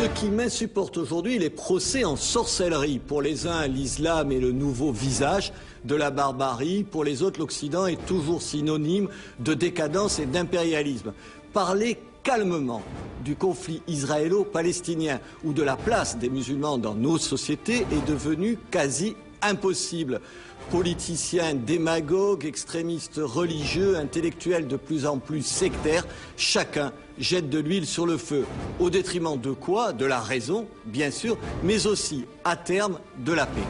Ce qui m'insupporte aujourd'hui, les procès en sorcellerie. Pour les uns, l'islam est le nouveau visage de la barbarie. Pour les autres, l'Occident est toujours synonyme de décadence et d'impérialisme. Parler calmement du conflit israélo-palestinien ou de la place des musulmans dans nos sociétés est devenu quasi impossible. Politiciens, démagogues, extrémistes religieux, intellectuels de plus en plus sectaires, chacun jette de l'huile sur le feu. Au détriment de quoi? De la raison, bien sûr, mais aussi, à terme, de la paix.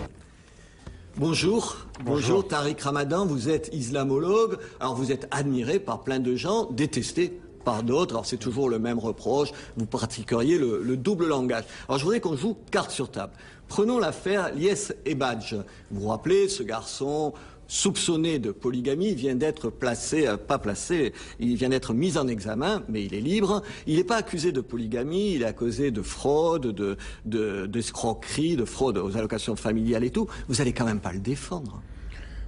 Bonjour. Bonjour Tariq Ramadan, vous êtes islamologue. Alors vous êtes admiré par plein de gens, détesté par d'autres. Alors c'est toujours le même reproche, vous pratiqueriez le double langage. Alors je voudrais qu'on joue carte sur table. Prenons l'affaire Lies Ebadj. Vous vous rappelez, ce garçon soupçonné de polygamie vient d'être il vient d'être mis en examen, mais il est libre. Il n'est pas accusé de polygamie, il est accusé de fraude, d'escroquerie, de fraude aux allocations familiales et tout. Vous allez quand même pas le défendre.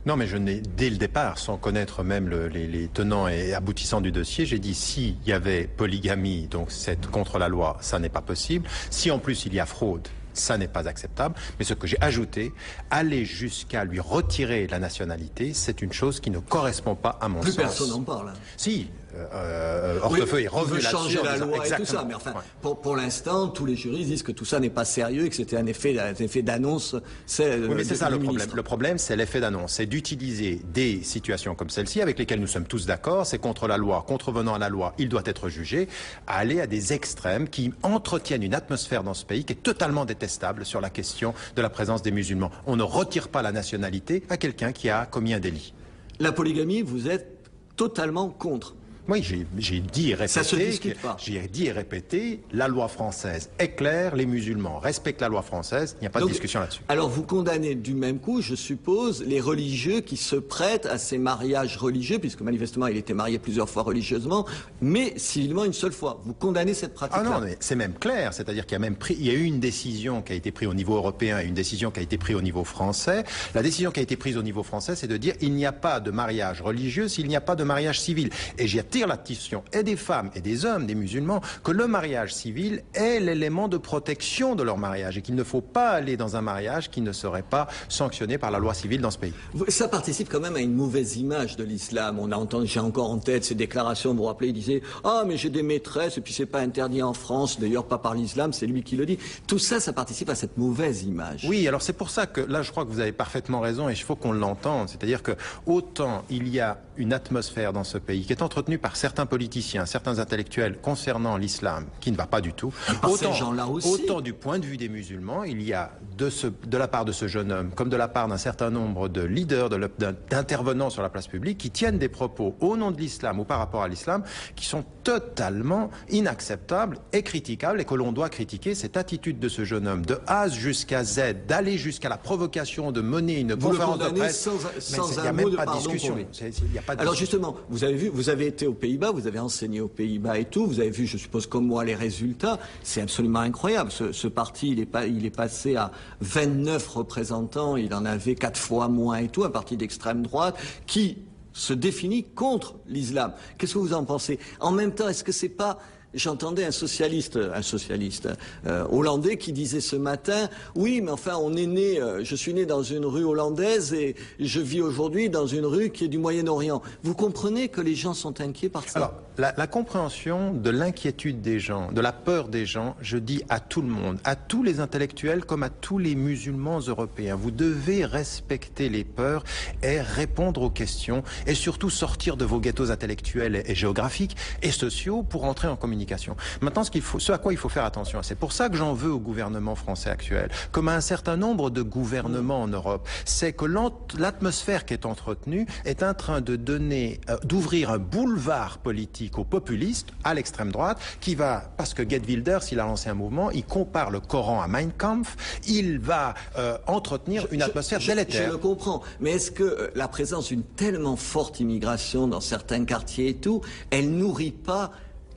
Non, mais dès le départ, sans connaître même les tenants et aboutissants du dossier, j'ai dit s'il y avait polygamie, donc c'est contre la loi, ça n'est pas possible. Si en plus il y a fraude, ça n'est pas acceptable. Mais ce que j'ai ajouté, aller jusqu'à lui retirer la nationalité, c'est une chose qui ne correspond pas à mon sens. Plus personne n'en parle. Si. Hortefeux est revenu là-dessus. Changer la loi et tout ça, mais enfin, pour l'instant, tous les juristes disent que tout ça n'est pas sérieux et que c'était un effet d'annonce. Oui, mais c'est ça le problème. Le problème, c'est l'effet d'annonce. C'est d'utiliser des situations comme celle-ci, avec lesquelles nous sommes tous d'accord, c'est contre la loi, contrevenant à la loi, il doit être jugé, à aller à des extrêmes qui entretiennent une atmosphère dans ce pays qui est totalement détestable sur la question de la présence des musulmans. On ne retire pas la nationalité à quelqu'un qui a commis un délit. La polygamie, vous êtes totalement contre. Oui, j'ai dit et répété. Ça se discute pas. J'ai dit et répété, la loi française est claire, les musulmans respectent la loi française, il n'y a pas de discussion là-dessus. Alors vous condamnez du même coup, je suppose, les religieux qui se prêtent à ces mariages religieux, puisque manifestement il était marié plusieurs fois religieusement, mais civilement une seule fois. Vous condamnez cette pratique-là? Ah non, mais c'est même clair, c'est-à-dire qu'il y a eu une décision qui a été prise au niveau européen et une décision qui a été prise au niveau français. La décision qui a été prise au niveau français, c'est de dire il n'y a pas de mariage religieux s'il n'y a pas de mariage civil. Et j'attire l'attention et des femmes et des hommes, des musulmans, que le mariage civil est l'élément de protection de leur mariage et qu'il ne faut pas aller dans un mariage qui ne serait pas sanctionné par la loi civile dans ce pays. Ça participe quand même à une mauvaise image de l'islam. On a entendu, j'ai encore en tête ces déclarations, vous vous rappelez, il disait « Ah, mais j'ai des maîtresses et puis c'est pas interdit en France, d'ailleurs pas par l'islam, c'est lui qui le dit. » Tout ça, ça participe à cette mauvaise image. Oui, alors c'est pour ça que là, je crois que vous avez parfaitement raison et il faut qu'on l'entende. C'est-à-dire que autant il y a une atmosphère dans ce pays qui est entretenue par certains politiciens, certains intellectuels concernant l'islam, qui ne va pas du tout. Autant du point de vue des musulmans, il y a de la part de ce jeune homme, comme de la part d'un certain nombre de leaders, d'intervenants sur la place publique, qui tiennent des propos au nom de l'islam ou par rapport à l'islam, qui sont totalement inacceptables et critiquables, et que l'on doit critiquer cette attitude de ce jeune homme, de A jusqu'à Z, d'aller jusqu'à la provocation, de mener une conférence de presse. Sans il n'y a même pas de discussion. Alors justement, vous avez été aux Pays-Bas, vous avez enseigné aux Pays-Bas et tout, vous avez vu, je suppose comme moi, les résultats. C'est absolument incroyable. Ce parti, il est passé à 29 représentants, il en avait 4 fois moins et tout, un parti d'extrême droite qui se définit contre l'islam. Qu'est-ce que vous en pensez? En même temps, est-ce que c'est pas... J'entendais un socialiste hollandais qui disait ce matin, oui, mais enfin, je suis né dans une rue hollandaise et je vis aujourd'hui dans une rue qui est du Moyen-Orient. Vous comprenez que les gens sont inquiets par ça? Alors, la compréhension de l'inquiétude des gens, de la peur des gens, je dis à tout le monde, à tous les intellectuels comme à tous les musulmans européens, vous devez respecter les peurs et répondre aux questions et surtout sortir de vos ghettos intellectuels et géographiques et sociaux pour entrer en communication. Maintenant, ce à quoi il faut faire attention, c'est pour ça que j'en veux au gouvernement français actuel, comme à un certain nombre de gouvernements en Europe, c'est que l'atmosphère qui est entretenue est en train de d'ouvrir un boulevard politique aux populistes, à l'extrême droite, qui va, parce que Geert Wilders, il a lancé un mouvement, il compare le Coran à Mein Kampf, il va entretenir une atmosphère délétère. Je le comprends, mais est-ce que la présence d'une tellement forte immigration dans certains quartiers et tout, elle nourrit pas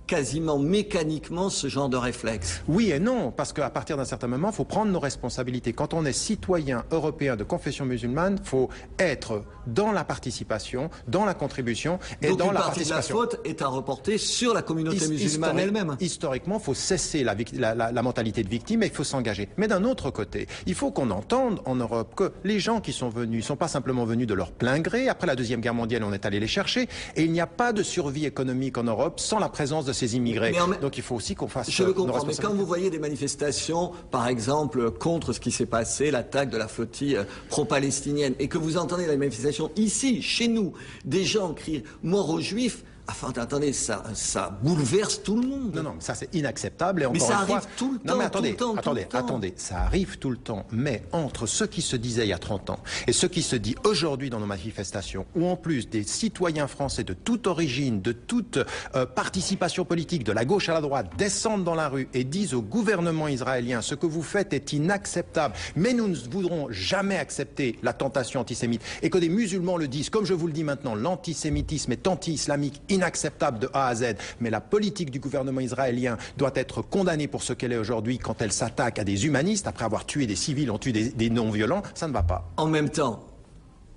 quasiment mécaniquement ce genre de réflexe? Oui et non, parce qu'à partir d'un certain moment, il faut prendre nos responsabilités. Quand on est citoyen européen de confession musulmane, il faut être dans la participation, dans la contribution et donc dans la partie participation. De la faute est à reporter sur la communauté musulmane elle-même. Historiquement, il faut cesser la mentalité de victime et il faut s'engager. Mais d'un autre côté, il faut qu'on entende en Europe que les gens qui sont venus ne sont pas simplement venus de leur plein gré. Après la Deuxième Guerre mondiale, on est allé les chercher. Et il n'y a pas de survie économique en Europe sans la présence de ces immigrés. Donc il faut aussi qu'on fasse. Je le comprends, mais quand vous voyez des manifestations, par exemple, contre ce qui s'est passé, l'attaque de la flottille pro-palestinienne, et que vous entendez la manifestation ici, chez nous, des gens crient « mort aux Juifs », enfin, attendez, ça bouleverse tout le monde. Non, ça c'est inacceptable. Et encore mais ça une fois, arrive tout le temps. Non, mais attendez, tout le temps. attendez, ça arrive tout le temps. Mais entre ce qui se disait il y a 30 ans et ce qui se dit aujourd'hui dans nos manifestations, où en plus des citoyens français de toute origine, de toute participation politique, de la gauche à la droite, descendent dans la rue et disent au gouvernement israélien ce que vous faites est inacceptable, mais nous ne voudrons jamais accepter la tentation antisémite, et que des musulmans le disent, comme je vous le dis maintenant, l'antisémitisme est anti-islamique, inacceptable de A à Z, mais la politique du gouvernement israélien doit être condamnée pour ce qu'elle est aujourd'hui quand elle s'attaque à des humanistes, après avoir tué des civils, ont tué des non-violents, ça ne va pas. En même temps,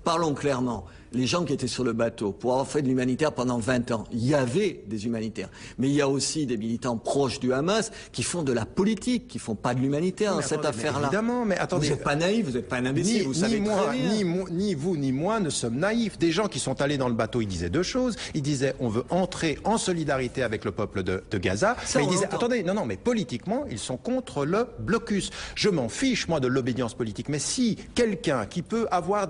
parlons clairement, les gens qui étaient sur le bateau, pour avoir fait de l'humanitaire pendant 20 ans, il y avait des humanitaires. Mais il y a aussi des militants proches du Hamas qui font de la politique, qui font pas de l'humanitaire dans cette affaire-là. Évidemment, mais attendez. Vous n'êtes pas naïf, vous n'êtes pas un imbécile, vous savez très bien. Ni vous ni moi ne sommes naïfs. Des gens qui sont allés dans le bateau, ils disaient deux choses. Ils disaient, on veut entrer en solidarité avec le peuple de Gaza. Mais ils disaient, attendez, non, mais politiquement, ils sont contre le blocus. Je m'en fiche, moi, de l'obédience politique. Mais si quelqu'un qui peut avoir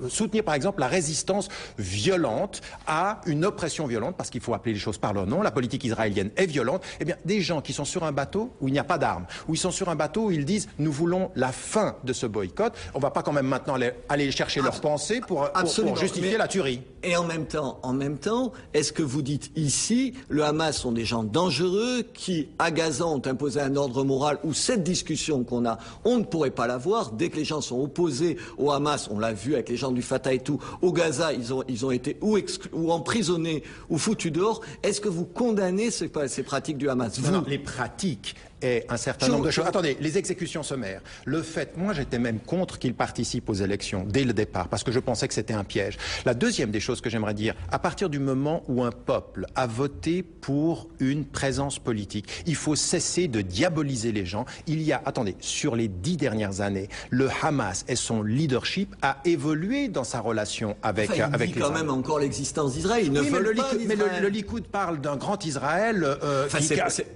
soutenir, par exemple, la résistance violente à une oppression violente, parce qu'il faut appeler les choses par leur nom, la politique israélienne est violente, eh bien, des gens qui sont sur un bateau où il n'y a pas d'armes, où ils sont sur un bateau où ils disent, nous voulons la fin de ce boycott, on ne va pas quand même maintenant aller chercher leurs pensées pour justifier la tuerie. Et en même temps, est-ce que vous dites ici, le Hamas sont des gens dangereux qui, à Gaza, ont imposé un ordre moral où cette discussion qu'on a, on ne pourrait pas l'avoir. Dès que les gens sont opposés au Hamas, on l'a vu avec les gens du Fatah et tout, au Gaza, ils ont été ou emprisonnés ou foutus dehors. Est-ce que vous condamnez ces pratiques du Hamas? Non, les pratiques et un certain nombre de choses. Attendez, les exécutions sommaires. Le fait, moi j'étais même contre qu'ils participent aux élections dès le départ, parce que je pensais que c'était un piège. La deuxième des choses que j'aimerais dire, à partir du moment où un peuple a voté pour une présence politique, il faut cesser de diaboliser les gens. Il y a, attendez, sur les 10 dernières années, le Hamas et son leadership a évolué dans sa relation avec les Israël. Il dit quand même encore l'existence d'Israël. Ils ne veulent pas d'Israël. Mais le Likoud parle d'un grand Israël.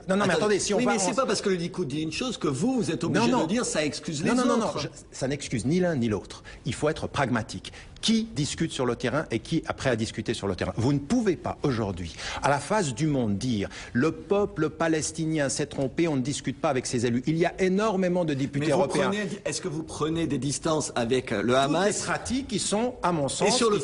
Non, mais attendez, si on va... Mais c'est pas parce que le Likoud dit une chose que vous êtes obligé de dire ça excuse les autres. Non, ça n'excuse ni l'un ni l'autre. Il faut être pragmatique. Qui discute sur le terrain et qui est prêt à discuter sur le terrain? Vous ne pouvez pas aujourd'hui, à la face du monde, dire le peuple palestinien s'est trompé, on ne discute pas avec ses élus. Il y a énormément de députés européens. Est-ce que vous prenez des distances avec le Hamas? Toutes les pratiques qui sont, à mon sens, sur le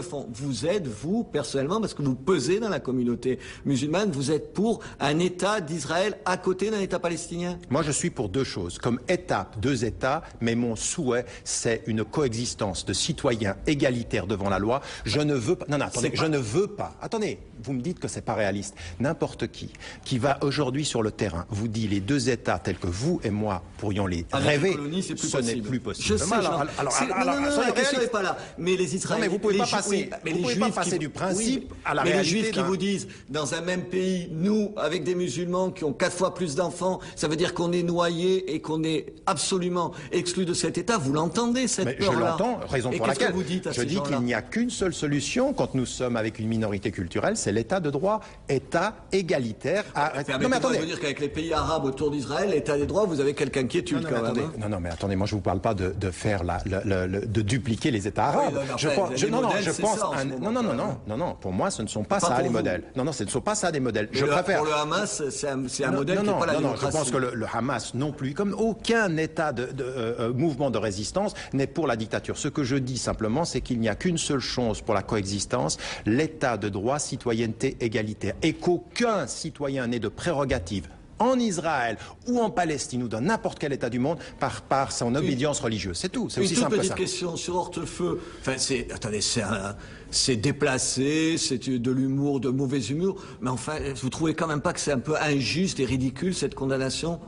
fond, vous êtes, vous, personnellement, parce que vous pesez dans la communauté musulmane, vous êtes pour un État d'Israël à côté d'un État palestinien? Moi, je suis pour deux choses. Comme étape, deux États, mais mon souhait, c'est une coexistence de citoyens égalitaires devant la loi. Je ne veux pas... Non, attendez, je ne veux pas... Attendez, vous me dites que c'est pas réaliste. N'importe qui va aujourd'hui sur le terrain, vous dit les deux États tels que vous et moi pourrions les rêver, ce n'est plus possible. Je sais, non, la question n'est pas là. Mais les Israéliens... Non, mais vous pouvez pas passer du principe à la réalité. Mais les Juifs qui vous disent, dans un même pays, nous, avec des musulmans qui ont 4 fois plus d'enfants, ça veut dire qu'on est noyé et qu'on est absolument exclu de cet État. Vous l'entendez, cette peur-là? Je l'entends, raison pour laquelle je dis qu'il n'y a qu'une seule solution quand nous sommes avec une minorité culturelle, c'est l'État de droit, État égalitaire. Non, mais attendez. Vous dire qu'avec les pays arabes autour d'Israël, l'État des droits, vous avez quelque inquiétude quand même. Non, mais attendez, moi je vous parle pas de faire de dupliquer les États arabes. Non, pour moi ce ne sont pas ça les modèles. Non, ce ne sont pas ça des modèles. Je préfère. Pour le Hamas, c'est un modèle qui n'est pas la démocratie. Je pense que le Hamas non plus, comme aucun État de mouvement de résistance n'est pour la dictature. Ce que je dis simplement, c'est qu'il n'y a qu'une seule chose pour la coexistence, l'état de droit, citoyenneté, égalitaire. Et qu'aucun citoyen n'ait de prérogatives en Israël ou en Palestine ou dans n'importe quel état du monde par son obédience religieuse. C'est tout, c'est aussi simple que ça. Une toute petite question sur Hortefeux. Enfin, c'est déplacé, c'est de l'humour, de mauvais humour. Mais enfin, vous trouvez quand même pas que c'est un peu injuste et ridicule cette condamnation?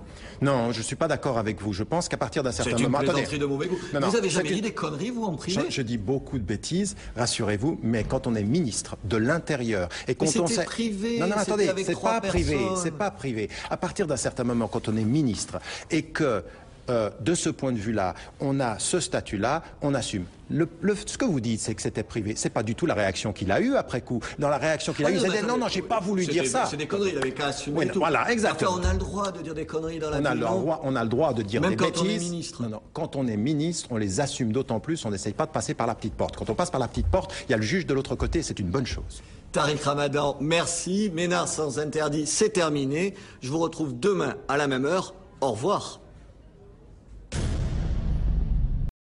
Non, je suis pas d'accord avec vous. Je pense qu'à partir d'un certain moment... C'est une plaisanterie de mauvais goût. Non, vous avez jamais dit des conneries, vous, en privé? Je dis beaucoup de bêtises, rassurez-vous, mais quand on est ministre de l'Intérieur et quand on sait... privé. Non, attendez, c'est pas privé, personnes. c'est pas privé. À partir d'un certain moment, quand on est ministre et que de ce point de vue-là, on a ce statut-là, on assume. Ce que vous dites, c'est que c'était privé. C'est pas du tout la réaction qu'il a eue après coup. Dans la réaction qu'il a eue, il a dit non, j'ai pas voulu dire ça. C'est des conneries, il avait qu'à assumer oui, tout. Voilà, exactement. Enfin, on a le droit de dire des conneries dans la vie. On a le droit de dire même des quand bêtises. On est ministre. Non, quand on est ministre, on les assume d'autant plus, on n'essaye pas de passer par la petite porte. Quand on passe par la petite porte, il y a le juge de l'autre côté, c'est une bonne chose. Tariq Ramadan, merci. Ménard sans interdit, c'est terminé. Je vous retrouve demain à la même heure. Au revoir.